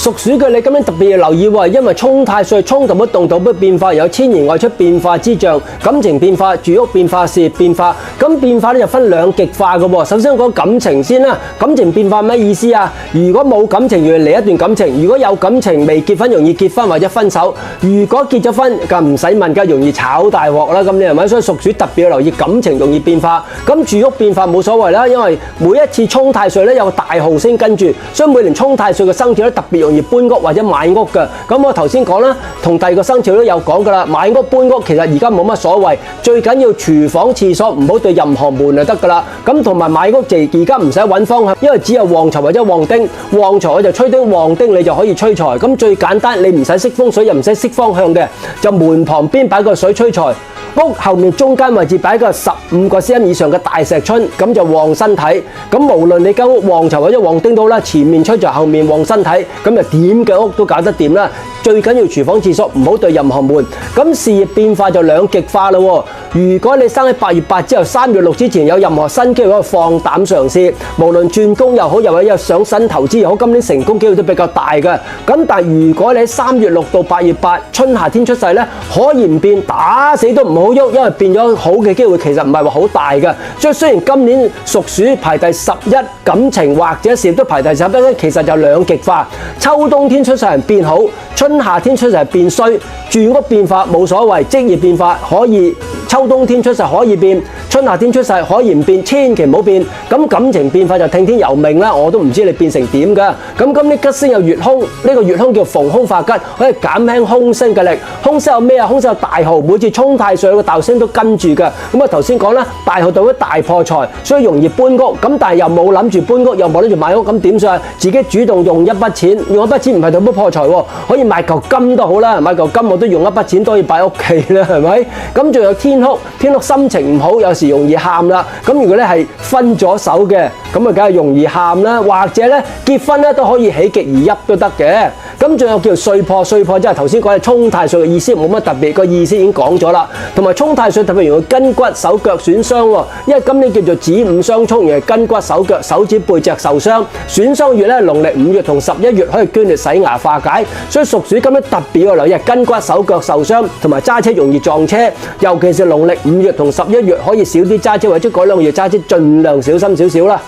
屬鼠嘅你今年特別要留意喎，因為沖太歲沖動不動盪不變化，有遷移外出變化之象，感情變化、住屋變化、事業變化。咁變化咧就分兩極化嘅喎。首先講感情先啦，感情變化咩意思啊？如果冇感情，要嚟一段感情；如果有感情未結婚，容易結婚或者分手；如果結咗婚，就唔使問，梗係容易炒大鑊啦。咁你係咪？所以屬鼠特別要留意感情容易變化。咁住屋變化冇所謂啦，因為每一次沖太歲咧有個大號星跟住，所以每年沖太歲嘅生肖咧特別容易搬屋或者買屋嘅。咁我頭先講啦，同第二個生肖都有講噶啦，買屋搬屋其實而家冇乜所謂，最緊要廚房廁所唔好對任何門就得噶啦。咁同埋買屋就而家唔使揾方向，因為只有旺財或者旺丁，旺財我就吹丁，旺丁你就可以吹財。咁最簡單，你唔使識風水又唔使識方向嘅，就門旁邊擺個水吹財。屋後面中間位置擺個15個 cm 以上嘅大石春，咁就旺身體。咁無論你間屋旺財或者旺丁都好啦，前面吹財，後面旺身體，咁就點嘅屋都搞得掂啦。最緊要廚房廁所唔好對任何門。咁事業變化就兩極化啦喎。如果你生喺8月8之後3月6之前有任何新機會，可以放膽嘗試，無論轉工又好，又或者想新投資又好，今年成功機會都比較大嘅。咁但係如果你喺3月6到8月8春夏天出世咧，可以唔變，打死都唔好喐，因為變咗好嘅機會其實唔係話好大嘅。所以雖然今年屬鼠排第11，感情或者事業都排第11，其實就兩極化。秋冬天出世人變好，春夏天出世人變衰。住屋變化冇所謂，職業變化可以秋冬天出世可以變，春夏天出世可以唔變，千祈唔好變。咁感情變化就聽天由命啦，我都唔知你變成點㗎。咁今年吉星有月空，呢個月空叫逢凶化吉，可以減輕凶星嘅力。凶星有咩啊？凶星有大號，每次沖太歲個大星都跟住㗎。咁啊頭先講啦，大號代表大破財，所以容易搬屋。咁但係又冇諗住搬屋，又冇諗住買屋，咁點算啊？自己主動用一筆錢，用一筆錢唔係代表破財喎，可以買嚿金都好啦，買嚿金我都用一筆錢都可以擺屋企啦，係咪？咁仲有天哭，天哭心情唔好，有時容易喊啦。咁如果咧係分咗手嘅，咁啊梗係容易喊啦。或者咧結婚咧都可以喜極而泣都得嘅。咁仲有叫歲破，歲破即係頭先講嘅沖太歲嘅意思，冇乜特別，個意思已經講咗啦。同埋沖太歲特別容易筋骨手腳損傷喎，因為今年叫做子午相沖，而係筋骨手腳、手指背脊受傷。損傷月咧，農曆5月同11月可以捐血洗牙化解，所以屬鼠今年特別要留意筋骨手腳受傷，同埋揸車容易撞車，尤其是農曆5月同11月可以少啲揸車，或者嗰2個月揸車盡量小心少少啦。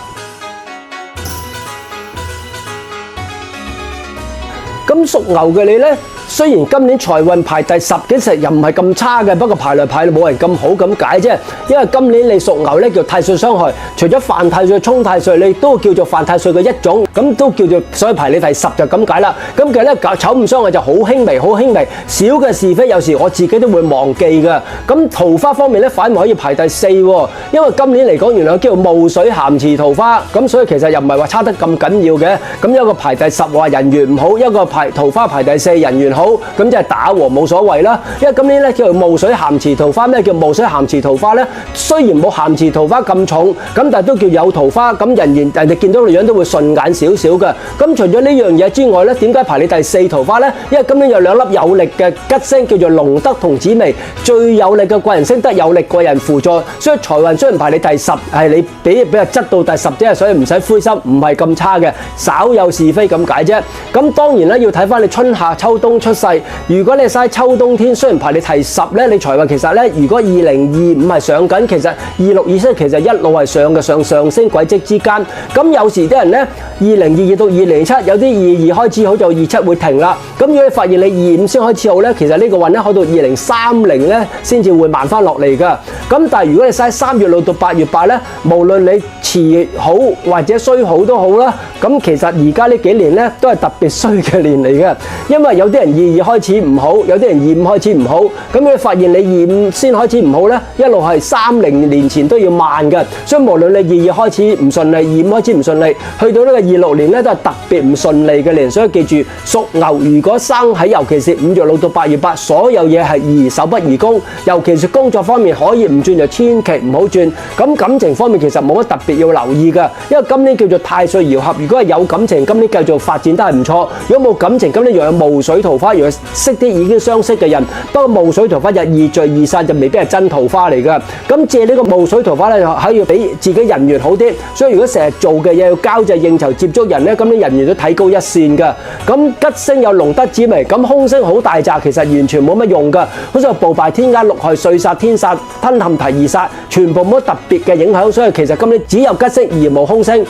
咁屬牛嘅你呢，雖然今年財運排第10幾實又唔係咁差嘅，不過排來排去冇人咁好咁解啫。因為今年你屬牛呢，叫太歲傷害，除咗犯太歲、沖太歲，你都叫做犯太歲嘅一種，咁都叫做所以排你第10就咁解啦。咁其實咧丑午傷害就好輕微，好輕微，小嘅是非有時我自己都會忘記嘅。咁桃花方面咧，反而可以排第4喎，因為今年嚟講原來叫做霧水咸池桃花，咁所以其實又唔係話差得咁緊要嘅。咁一個排第10話人緣唔好，一個桃花排第4人緣好，咁即係打和冇所謂啦。因為今年咧叫做霧水咸池桃花，咩叫霧水咸池桃花咧？雖然冇咸池桃花咁重，咁但係都叫有桃花，咁人哋見到個樣都會順眼少少嘅。咁除咗呢樣嘢之外咧，點解排你第4桃花咧？因為今年有2粒有力嘅吉星，叫做龍德同紫微，最有力嘅貴人星得有力貴人輔助，所以財運雖然排你第10，係你俾人執到第10啫，所以唔使灰心，唔係咁差嘅，稍有是非咁解啫。咁當然咧要睇翻你春夏秋冬出世，如果你嘥秋冬天，雖然排你第10咧，你財運其實咧，如果2025係上緊，其實26、27其實一路係上嘅，上升軌跡之間。咁有時啲人咧，2022到2027有啲22開始好，就27會停啦。咁如果你發現你25先開始好咧，其實呢個運咧去到2030咧先至會慢翻落嚟噶。咁但係如果你嘥3月6到8月8咧，無論你遲好或者衰好都好啦，咁其實而家呢幾年咧都係特別衰嘅年嚟嘅，因為有啲人22開始唔好，有啲人25開始唔好。咁你發現你25先開始唔好咧，一路係30年前都要慢嘅。所以無論你22開始唔順利，25開始唔順利，去到呢個26年咧都係特別唔順利嘅年。所以記住，屬牛如果生喺尤其是5月6到8月8，所有嘢係宜守不宜攻，尤其是工作方面可以唔轉就千祈唔好轉。咁感情方面其實冇乜特別要留意嘅，因為今年叫做太歲爻合，如果係有感情，今年繼續發展都係唔錯；如果冇感情，今年又有霧水桃花。花，如果識啲已經相識嘅人。不過霧水桃花就易聚易散，就未必係真桃花嚟㗎。咁借呢個霧水桃花咧，可以俾自己人緣好啲。所以如果成日做嘅嘢要交際應酬接觸人咧，咁啲人緣都提高一線㗎。咁吉星有龍德紫微，咁空星好大紮，其實完全冇乜用㗎。好似暴敗天加六害歲煞天煞吞陷提二煞，全部冇乜特別嘅影響。所以其實今年只有吉星而無空星。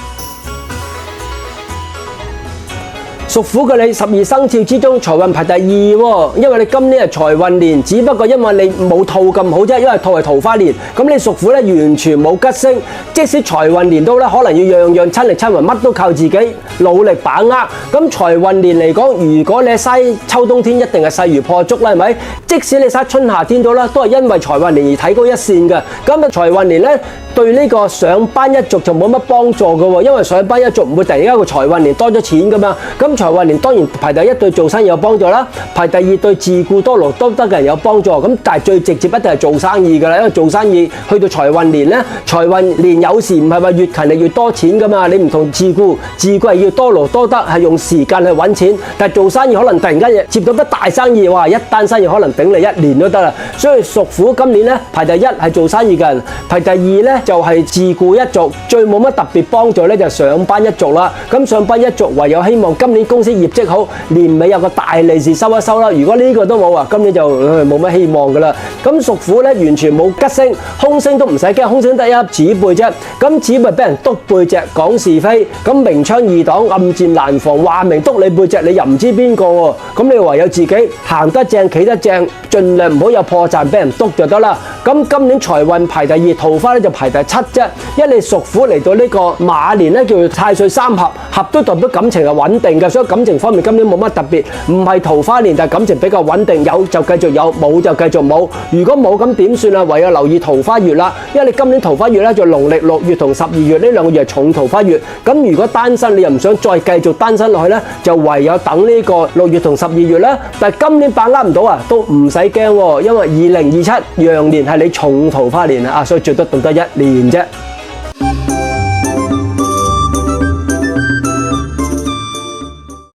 屬虎嘅你12生肖之中財運排第2喎，因為你今年係財運年，只不過因為你冇兔咁好啫，因為兔係桃花年，咁你屬虎咧完全冇吉星，即使財運年都咧可能要樣樣親力親為，乜都靠自己努力把握。咁財運年嚟講，如果你嘥秋冬天一定係勢如破竹啦，係咪？即使你嘥春夏天都啦，都係因為財運年而提高一線嘅。咁啊財運年咧對呢個上班一族就冇乜幫助嘅喎，因為上班一族唔會突然間個財運年多咗錢噶嘛。咁財運年當然排第1對做生意有幫助啦，排第2對自顧多勞多得嘅人有幫助。咁但係最直接一定係做生意㗎啦，因為做生意去到財運年咧，財運年有時唔係話越勤力越多錢㗎嘛，你唔同自顧係要多勞多得，係用時間去揾錢。但係做生意可能突然間接到筆大生意，哇！一單生意可能頂你1年都得啦。所以屬虎今年咧排第1係做生意嘅人，排第2咧就係自顧一族，最冇乜特別幫助咧就係上班一族啦。咁上班一族唯有希望今年公司業績好，年尾有個大利是收一收啦。如果呢個都冇啊，今年就冇乜希望噶啦。咁屬虎咧完全冇吉星，空星都唔使驚，空星得一粒子背啫。咁子背俾人督背脊講是非，咁明槍易擋，暗箭難防，話明督你背脊，你又唔知邊個喎。咁你唯有自己行得正，企得正，盡量唔好有破綻俾人督就得啦。咁今年財運排第2，桃花咧就排第7啫。因為你屬虎嚟到呢個馬年咧，叫做太歲3合，合都代表感情係穩定嘅，所以感情方面今年冇乜特別，唔係桃花年，但係感情比較穩定，有就繼續有，冇就繼續冇。如果冇咁點算啊？唯有留意桃花月啦，因為你今年桃花月咧就農曆6月同12月呢2個月係重桃花月。咁如果單身你又唔想再繼續單身落去咧，就唯有等呢個6月同12月啦。但係今年把握唔到啊，都唔使驚喎，因為2027羊年係你重桃花年啊，所以最多等多1年啫。